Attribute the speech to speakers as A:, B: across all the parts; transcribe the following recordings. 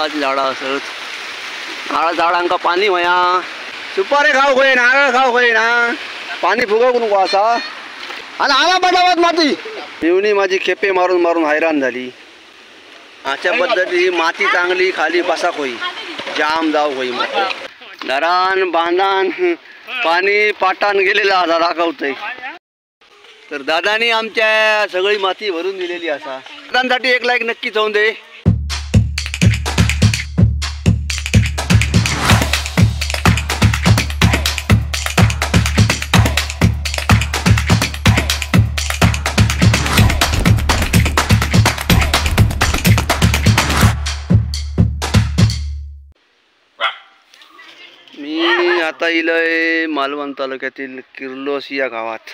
A: नारळाची झाडां असत. नारळ झाडांका पाणी होया, सुपारी खाऊ होय, नारळ खाऊ होय ना, पाणी फुगवून नको असा. आणि आला पटापट माती. मिवणी माझी खेपे मारून मारून हैराण झाली. अशा पद्धती माती चांगली खाली बसाक होई, जाम जाऊ होई. माती धरान बांधान पाणी पाटान गेलेलं असा दाखवतंय. तर दादानी आमच्या सगळी माती भरून दिलेली असा. दादांसाठी एक लाईक नक्की जाऊन दे. मी आता इलय मालवण तालुक्यातील किर्लोस या गावात.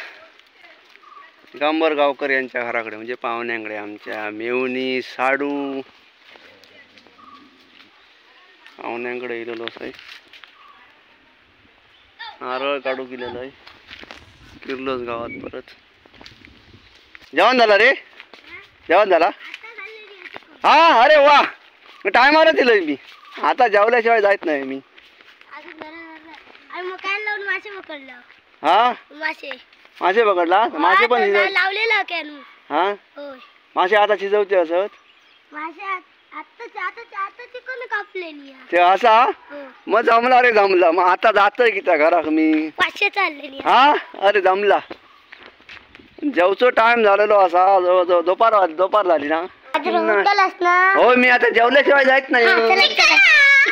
A: गांबर गावकर यांच्या घराकडे, म्हणजे पाहुण्यांकडे आमच्या. मेवणी साडू पाहुण्यांकडे इलेलो आहे. नारळ काढू गेलेलो आहे किर्लोस गावात. परत जेवण झाला रे? जेवण झाला? हा. अरे वा, टायमाला दिलंय मी. आता जेवल्याशिवाय जायत नाही मी. हा मासे पकडला? मासे पण
B: लावलेला
A: हा मासे आता शिजवते असत. ते असा मग जमला रे, जमला. मग आता जातोय की त्या घराक मी. हा अरे जमला. जेवचो टाइम झालेलो असा, जवळजवळ दुपार झाली ना. हो मी आता जेवल्याशिवाय जायत नाही.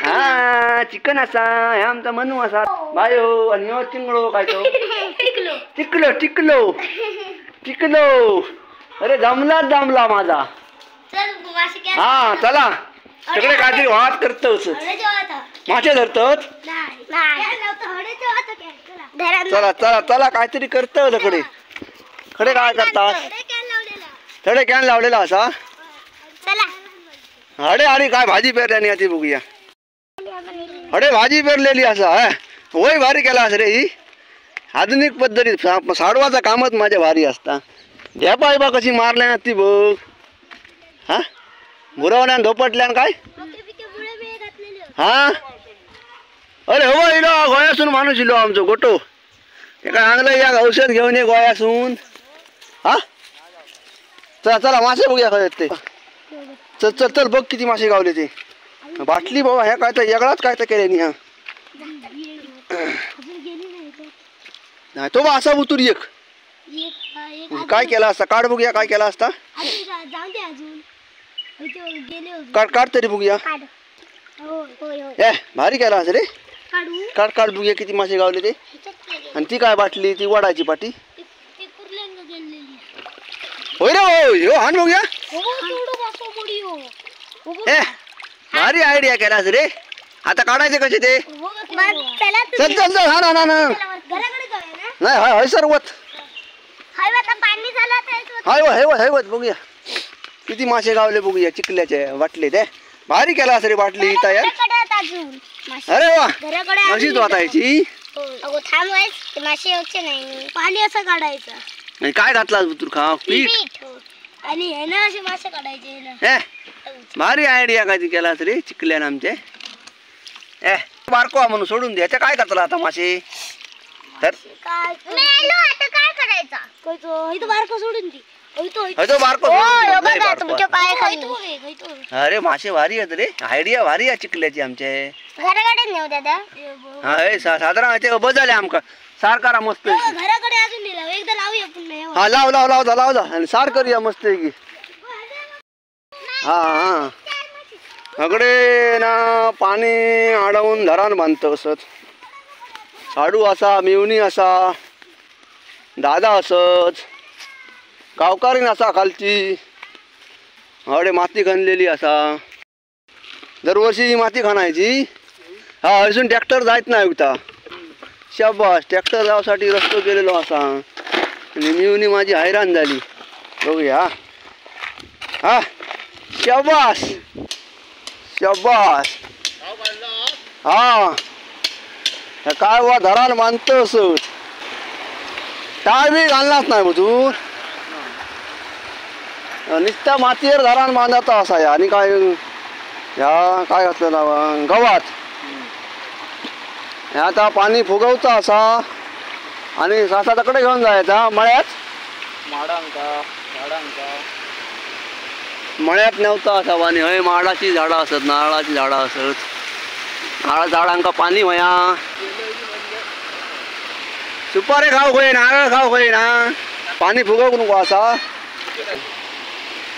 A: हा चिकन असा, हे आमचा मनू असा. बायो आणि हो चिंगळो काय तो टिकलो. अरे जमला माझा. हा चला सगळे काहीतरी वाद करतोस. मासे धरतोत. चला काहीतरी करतो. खडे काय करतात? थोडे कॅन लावलेला असा. अरे अरे काय भाजी पेरल्यानी आधी बघूया. अरे भाजी पेरलेली असा. होय भारी केला अस रे. ही आधुनिक पद्धती साडवाचा कामच माझ्या भारी असता. ढेपा बा कशी मारल्या ना ती बघ. हा बुरवण्यान धोपटल्यान काय. हा अरे हो इलो गोयासून माणूस इलो आमचो गोटो. ते काय आणलं या औषध घेऊन ये गोयासून. हा चला मासे बघूया काय ते. चल बघ किती मासे गावले ते. बाटली बाबा ह्या काय तर वेगळाच काय तर केले नाही. नाही तो बा असा उतूर एक काय केला असता. काढ बघूया काय केला असता. काढ तरी बघूया. भारी केला असं रे. काढ बघूया किती मासे गावले ते. आणि ती काय बाटली, ती वडाची पाटी. होय रे हो हान बघूया. भारी आयडिया केलास रे. आता काढायचे कसे ते. चल हा ना नाही हाय सरवत हाय बघूया किती मासे गावले बघूया. चिखल्याचे वाटले ते. भारी केला रे बाटली तयार. अरे वा अशीच वाटायची.
B: पाणी असं काढायचं.
A: आणि काय घातला तू खा पीठ
B: आणि हे ना असे मासे काढायचे.
A: भारी आयडिया काय केला रे चिखल्यान आमचे. बारको म्हणून सोडून द्यायचं. काय करतला आता मासे तर
B: काय करायचं. बारको सोडून दे.
A: अरे मासे भारी आहेत रे. आयडिया भारी आहे चिखल्याची आमचे.
B: घराकडे नेऊ दादा.
A: हा साधारण ते बजाले आमका सारकारा मस्त.
B: घराकडे अजून नेला एकदा लावूया पुन्हा.
A: हा लाव आणि सार करूया मस्त की. हा सगळे ना पाणी अडवून धरान बांधतो असत. साडू असा, मेवणी असा, दादा असत, गावकारीन असा खालची. हडे माती खणलेली असा. दरवर्षी ही माती खणायची. हा अजून ट्रॅक्टर जायत नाही उता. शाबास ट्रॅक्टर जावसाठी रस्तो केलेलो असा. आणि मेवणी माझी हैराण झाली. बघूया. हा शाबास हा काय वा धरान बांधतोस. टाळ बी घालणार नाही तू. नुसत्या मातीवर धरान बांधता असा. आणि काय ह्या काय घातलेला गवात. ह्या आता पाणी फुगवचा असा आणि सासा तकडे घेऊन जायचा मळ्यात. मळ्यात नेवता असा पाणी. हय माडाची झाडं असत, नारळाची झाडं असत. नारळ झाडांका पाणी वया. सुपारी खाऊ होई, नारळ खाऊ होई ना. पाणी फुगवू नको असा.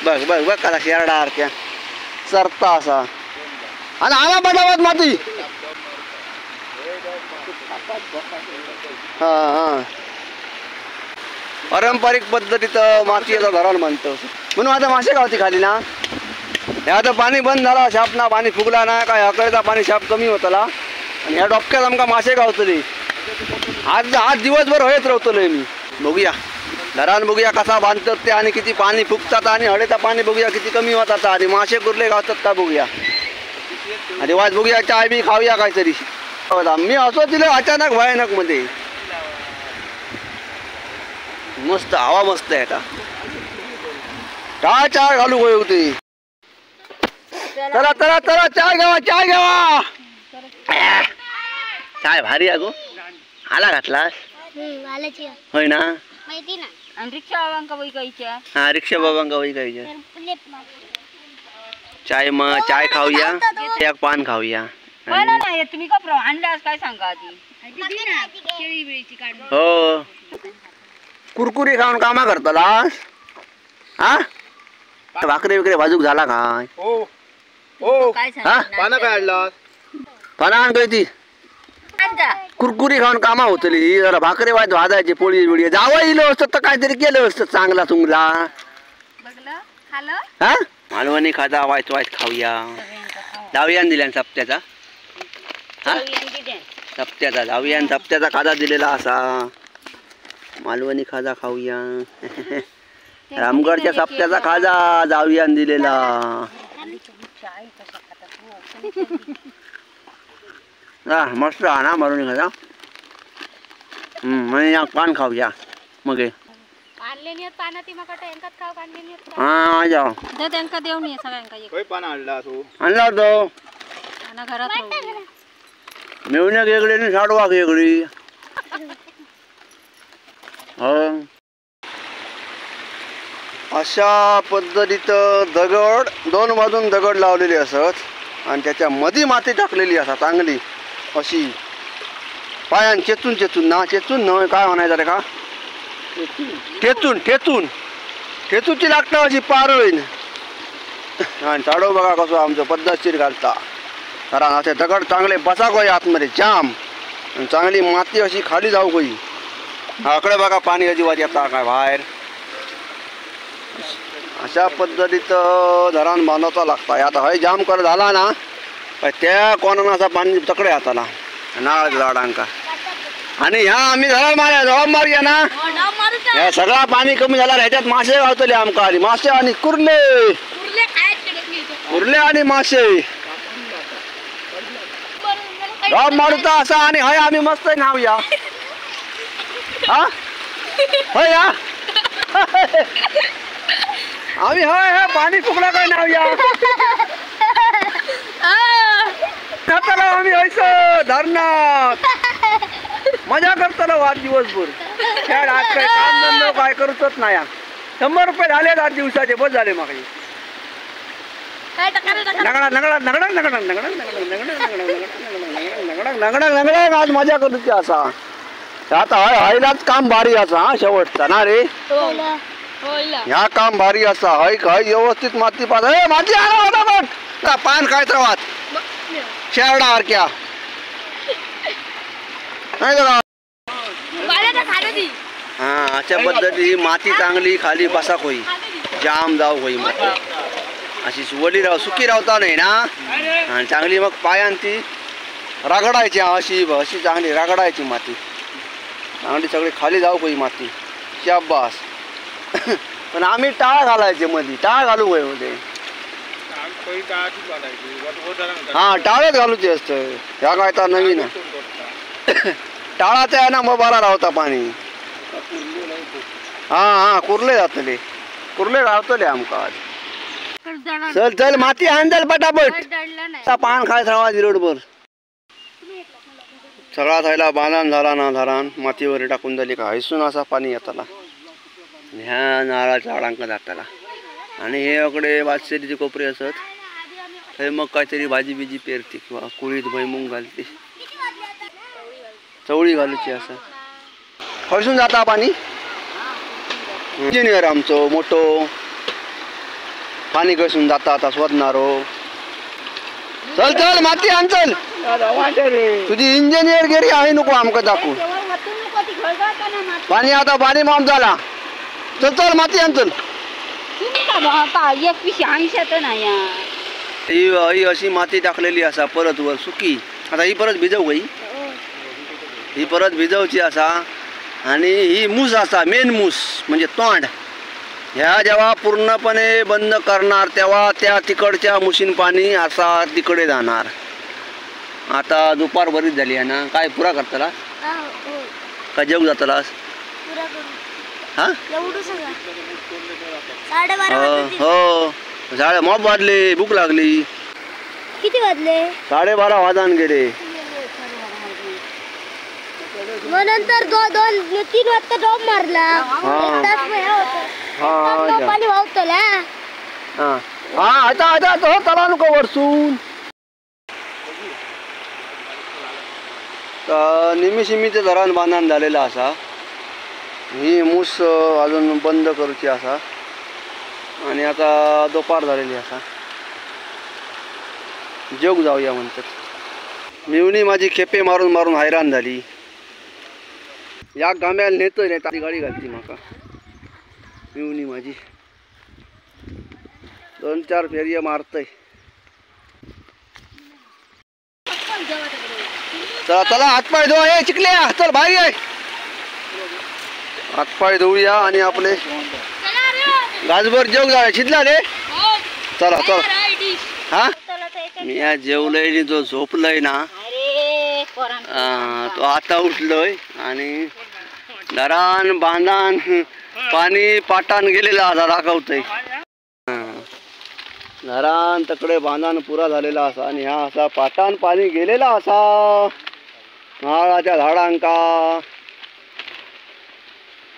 A: बघ बघ बघ कसा शेरडा सारख्या सरता असा. आणि आला पटावत माती. हा हा पारंपरिक पद्धतीत मातीचा धरण म्हणतो म्हणून आता मासे गावती खाली ना. ह्या आता पाणी बंद झाला शाप ना. पाणी फुगला ना काय हकडचा पाणी शाप कमी होतला आणि ह्या डोक्यात आमका मासे गावतले. आज आज दिवसभर हळेत राहतलोय मी. बघूया धरण बघूया कसा बांधतात ते आणि किती पाणी फुगतात आणि हळेचा पाणी बघूया किती कमी होतात आणि मासे कुर्ले गावतात का बघूया. आणि वाज बघूया चाय बी खाऊया काहीतरी. मी असो तिला अचानक भयानक मध्ये मस्त हवा मस्त आहे. काय चाय घालू गो होती. चला चला चला चाय घ्यावा चाय घ्यावा. चाय भारी आहे गो. आला घातलास होय ना.
B: माहिती ना.
C: रिक्षा बाबांका वही गायच्या.
A: हा रिक्षा बाबांका वही गायच्या. चाय मग चाय खाऊया एक पान खाऊया.
C: नाही तुम्ही का आणल्यास काय सांगा आधी.
A: हो कुरकुरी खाऊन कामा करतलास. हा भाकरी वगैरे भाजूक झाला काय.
C: काय
A: पाना काय आणला. पाना आण काय ती कुरकुरी खाऊन कामा होतली. जरा भाकरी वाज भाजायची पोळी बिळी जावं इलं असतं तर काहीतरी केलं असतं चांगला तुमला. हा मालवणी खाजा वाईट वाईट खाऊया. जाऊया दिल्या सप्त्याचा. हा सप्त्याचा जाऊया सप्त्याचा खाजा दिलेला असा. मालवणी खाजा खाऊया. रामगडच्या सप्त्याचा खाजा जाऊया दिलेला. मस्त हा ना मालवणी खाजा. म्हणजे पान खाऊया मग. हा जाऊ
C: त्यांका देऊन ये सगळ्यांका.
A: आणला तो मिळून वेगळी आणि साडवा वेगळी. अशा पद्धतीत दगड दोन बाजून दगड लावलेली असत आणि त्याच्या मध्ये माती टाकलेली असा चांगली अशी. पायान चेचून चेचून ना चेचून न काय म्हणायचं रे का ठेचून ठेचून ठेचूची लागतं अशी पारळीन. आणि चाडव बघा कसं आमचं पद्धतशीर घालता. कारण असे दगड चांगले बसा गोय आतमध्ये जाम आणि चांगली माती अशी खाली जाऊ गोई. आकडे बघा पाणी अजिबात येता काय बाहेर. अशा पद्धतीत धरण बांधायचा लागता. आता हय जाम कर झाला ना त्या कोणाला असा पाणी तकडे हाताला नारळ झाडांका. आणि ह्या आम्ही धरण मारया जबाब मारूया ना. ह्या सगळा पाणी कमी झाला ह्याच्यात मासे गावतले आमका. आणि मासे आणि कुर्ले कुर्ले आणि मासे जबाब मारूचा असा. आणि हय आम्ही मस्त नावया. हा हय या आम्ही हय हय पाणी फुकला काय नावया. आम्ही हयस धरणात मजा करतो आज दिवसभर. खेळ आज काय काम धंदो काय करूच नाही. 100 रुपये झाले 8 दिवसाचे बस झाले मग. आज मजा करूची असा. आता हयलाच काम भारी असा. हा शेवटचा ना रे. ह्या काम भारी असा. हय हय व्यवस्थित माती पास माती आला पान काय त्रावात शेरडा सारख्या नाही का. हा अशा पद्धती माती चांगली खाली बसा होई जाम जाऊ होई. मग अशी वली राव सुकी रावता नाही ना. आणि चांगली मग पायान ती रगडायची अशी अशी चांगली रगडायची माती चांगली सगळी खाली जाऊ होई माती शाबास. पण आम्ही टाळ घालायचे मध्ये. टाळ घालू होय मध्ये. हा टाळच घालूचे असतं. ह्या काय तर नवीन टाळाचं आहे ना मग बरा राहता पाणी. हा हा कुर्ले जातले कुर्ले रावतले आमका आज. चल चल माती आण चल पटापट आता पान खाय सगळा रोडवर सगळा थैला बांधान झाला ना धारान मातीवर टाकून झाली का हैसून असा पाणी येताला ह्या नारळाच्या झाडांका जाताला आणि हे अकडे वाचलेली कोपरे असत थंय मग काहीतरी भाजी बिजी पेरते किंवा कुळीत भुईमुग घालते चवळी घालूची असं खसून जाता पाणी इंजिनियर आमचो मोठो पाणी कसून जाता आता शोधणारो चल चल माती आण चल तुझी इंजिनियर गेली आहे नको आमका दाखवून पाणी आता पाणी माम झाला चल चल माती आण चल ही अशी माती टाकलेली असा परत वर सुकी आता ही परत भिजव गई ही परत भिजवची असा आणि ही मूस असा मेन मूस म्हणजे तोंड ह्या जेव्हा पूर्णपणे बंद करणार तेव्हा त्या तिकडच्या मुशीन पाणी असा तिकडे जाणार आता दुपार बरीच झाली आहे ना काय पुरा करतला का जेव जातलास हा हो झाड मॉप वाजले भूक लागली
B: किती वाजले
A: 12:30 वाजान गेले
B: मग नंतर 2-3 वाजता ड्रॉप मारला पाणी वाहतला
A: हा आता आता तो तला नको वरसून निमिषिमीचे धरण बांधण झालेलं असा ही मूस अजून बंद करूची असा आणि आता दुपार झालेली असा जेवूक जाऊया म्हणतात मिवणी माझी खेपे मारून मारून हैराण झाली या गाम्याला नेतोय नाही ती गाडी घालती माका मिवणी माझी 2-4 फेरिया मारतय चला चला हातपाय धुवा हे चिकल्या चल बाहेर आहे हातपाय धुवूया आणि आपले गाजभर जेवूक जाऊया शिजला रे चला चला हा मी या जेवलंय जो झोपलंय ना तो आता उठलोय आणि दरान बांधान पाणी पाटान गेलेला असा दाखवतय धरान तकडे बांधान पुरा झालेला असा आणि ह्या असा पाटान पाणी गेलेला असा नारळाच्या झाडांका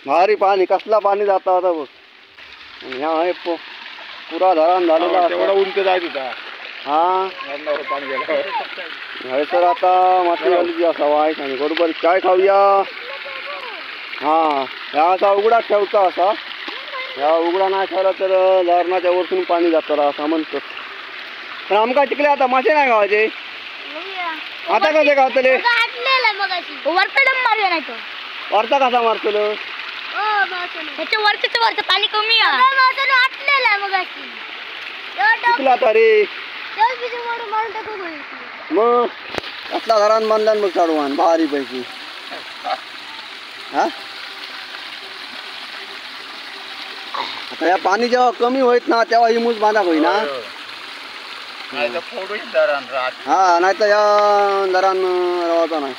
A: भारी पाणी कसला पाणी जाता होता बघ ह्या आहे पुरा धरण झालेला
D: तेवढा उंच जायच होता
A: हा सर आता माती घालूची असा वाईट आणि बरोबर काय खाऊया हा ह्या असा उघडा ठेवता असा ह्या उघडा नाही ठेवला तर धरणाच्या वरतून पाणी जातं असं म्हणतात पण आमका तिकडे आता मासे नाही गावाचे आता कसे गावतले वरता कसा मारतलो
B: वरचं पाणी कमी
A: आता रे मग कसला घरान बांधला मग चढवान भारी पैकी हा आता या पाणी जेव्हा कमी होईत ना तेव्हा ही मूस बांधा होई ना हा नाही तर या दरान रवाचा नाही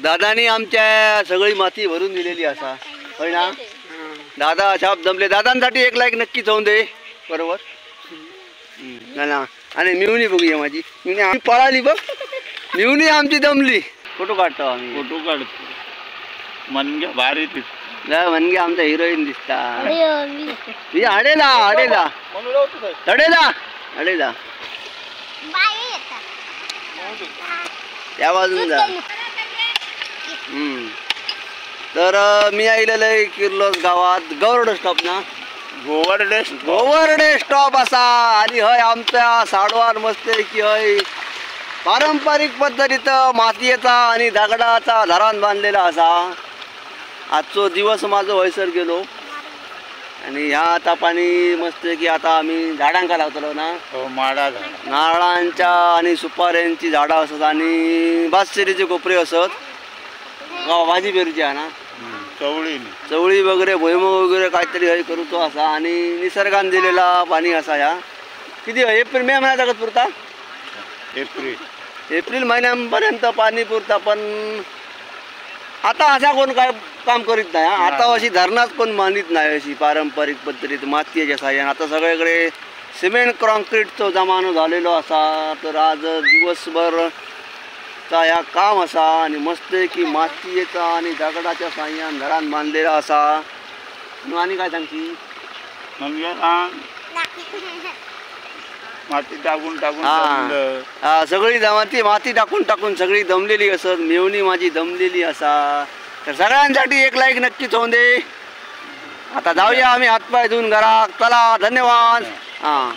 A: दादानी आमच्या सगळी माती भरून दिलेली असा होय ना दादा छाप जमले दादांसाठी 1 लाईक नक्कीच होऊन दे बरोबर ना आणि मिवणी बघूया माझी मिवणी आम्ही पळाली बघ मिवणी आमची जमली फोटो काढतो आम्ही
D: फोटो काढतो मनग्या भारी
A: मनगे आमचा हिरोईन दिसता अडेला अडेला अडेला अडेला त्या बाजून जा तर मी आलेलं आहे किर्लोस गावात गवर्ड स्टॉप ना गोवर्डे स्टॉप असा आणि हय आमच्या साडवार मस्त की हय पारंपरिक पद्धतीत मातयेचा आणि दगडाचा धरण बांधलेला असा आजचो दिवस माझो हयसर गेलो आणि ह्या आता पाणी मस्त की आता आम्ही झाडांका लावतलो ना
D: माडा
A: नारळांच्या आणि सुपाऱ्यांची झाडं असत आणि बासशेरीचे कोपरे असत भाजी पेरूची आहे ना चवळी वगैरे भुईमुग वगैरे काहीतरी हय करूचो असा आणि निसर्गान दिलेला पाणी असा ह्या किती एप्रिल मे महिन्यात पुरता एप्रिल महिन्यापर्यंत पाणी पुरता पण आता असा कोण काय काम करीत नाही हा. आता अशी धरणात कोण बांधित नाही अशी पारंपरिक पद्धतीत मातयेच्या साह्यान. आता सगळीकडे सिमेंट कॉन्क्रीटचो जमानो झालेलो असा. तर आज दिवसभरचा ह्या काम असा आणि मस्त की मातयेचा आणि दगडाच्या साह्यान घरान बांधलेला असा. आणि काय सांगची
D: मनग्याला माती टाकून टाकून
A: हा
D: जमलं.
A: हा, सगळी माती टाकून टाकून सगळी दमलेली असत. मेवणी माझी दमलेली असा. तर सगळ्यांसाठी एक लाईक नक्कीच होऊन दे. आता जाऊया आम्ही हातपाय धुवून घरात. चला धन्यवाद. हां